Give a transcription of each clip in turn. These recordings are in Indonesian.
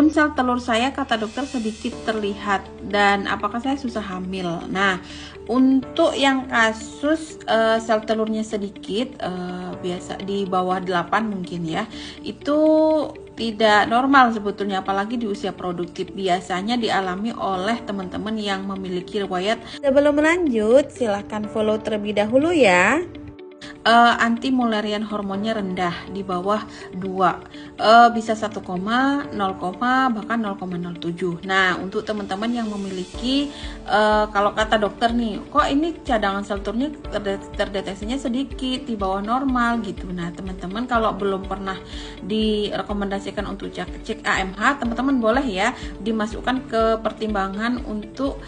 turun sel telur saya, kata dokter sedikit terlihat, dan apakah saya susah hamil? Nah, untuk yang kasus sel telurnya sedikit, biasa di bawah 8 mungkin ya, itu tidak normal sebetulnya, apalagi di usia produktif. Biasanya dialami oleh teman-teman yang memiliki riwayat. Sebelum lanjut, silahkan follow terlebih dahulu ya. Anti Mullerian hormonnya rendah, di bawah 2, bisa 1, 0, bahkan 0,07. Nah, untuk teman-teman yang memiliki kalau kata dokter nih, kok ini cadangan sel telurnya terdeteksinya sedikit, di bawah normal gitu. Nah, teman-teman kalau belum pernah direkomendasikan untuk cek AMH, teman-teman boleh ya dimasukkan ke pertimbangan untuk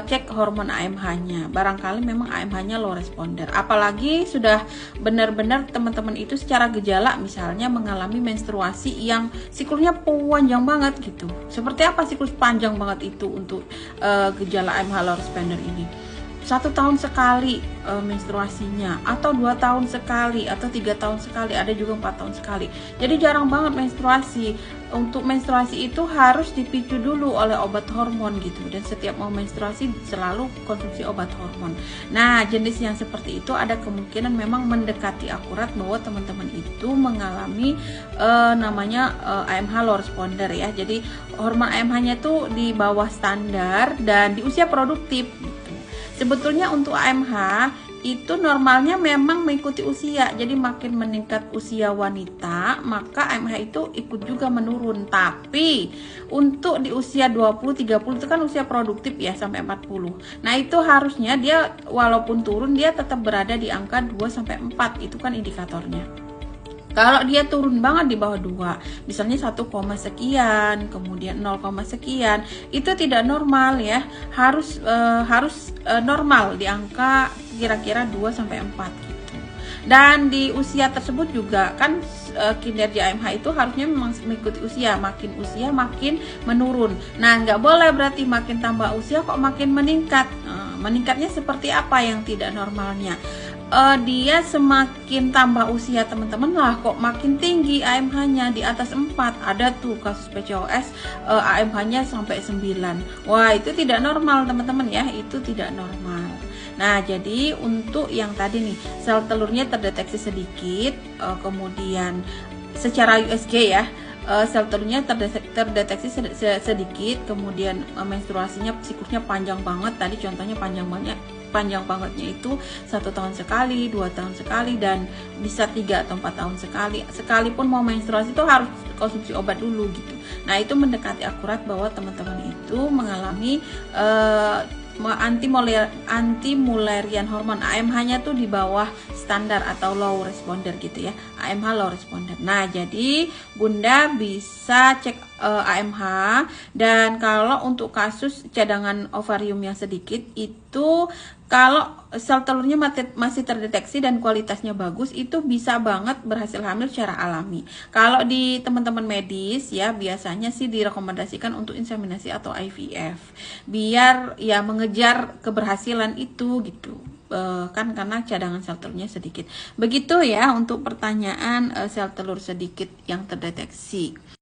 cek hormon AMH-nya. Barangkali memang AMH-nya low responder. Apalagi sudah benar-benar teman-teman itu secara gejala, misalnya mengalami menstruasi yang siklusnya panjang banget gitu. Seperti apa siklus panjang banget itu untuk gejala AMH low responder ini? 1 tahun sekali menstruasinya, atau 2 tahun sekali, atau 3 tahun sekali, ada juga 4 tahun sekali. Jadi jarang banget menstruasi. Untuk menstruasi itu harus dipicu dulu oleh obat hormon gitu, dan setiap mau menstruasi selalu konsumsi obat hormon. Nah, jenis yang seperti itu ada kemungkinan memang mendekati akurat bahwa teman-teman itu mengalami namanya AMH low responder ya. Jadi hormon AMH-nya itu di bawah standar dan di usia produktif. Sebetulnya untuk AMH itu normalnya memang mengikuti usia. Jadi makin meningkat usia wanita, maka AMH itu ikut juga menurun. Tapi untuk di usia 20-30 itu kan usia produktif ya, sampai 40. Nah, itu harusnya dia walaupun turun, dia tetap berada di angka 2-4. Itu kan indikatornya. Kalau dia turun banget di bawah 2, misalnya 1, sekian, kemudian 0, sekian, itu tidak normal ya. Harus normal di angka kira-kira 2-4 gitu. Dan di usia tersebut juga kan kinerja AMH itu harusnya memang mengikuti usia. Makin usia makin menurun. Nah, nggak boleh berarti makin tambah usia kok makin meningkat. Meningkatnya seperti apa yang tidak normalnya? Dia semakin tambah usia teman-teman lah kok makin tinggi AMH-nya, di atas 4. Ada tuh kasus PCOS AMH-nya sampai 9. Wah, itu tidak normal teman-teman ya, itu tidak normal. Nah, jadi untuk yang tadi nih, sel telurnya terdeteksi sedikit, kemudian secara USG ya, sel telurnya terdeteksi sedikit, kemudian menstruasinya siklusnya panjang banget. Tadi contohnya panjang bangetnya itu 1 tahun sekali, 2 tahun sekali, dan bisa 3 atau 4 tahun sekali. Sekalipun mau menstruasi itu harus konsumsi obat dulu gitu. Nah, itu mendekati akurat bahwa teman-teman itu mengalami anti Mullerian hormon. AMH-nya tuh di bawah standar atau low responder gitu ya. AMH low responder. Nah, jadi Bunda bisa cek AMH, dan kalau untuk kasus cadangan ovarium yang sedikit itu, kalau sel telurnya masih terdeteksi dan kualitasnya bagus, itu bisa banget berhasil hamil secara alami. Kalau di teman-teman medis ya, biasanya sih direkomendasikan untuk inseminasi atau IVF, biar ya mengejar keberhasilan itu gitu. Kan karena cadangan sel telurnya sedikit. Begitu ya untuk pertanyaan sel telur sedikit yang terdeteksi.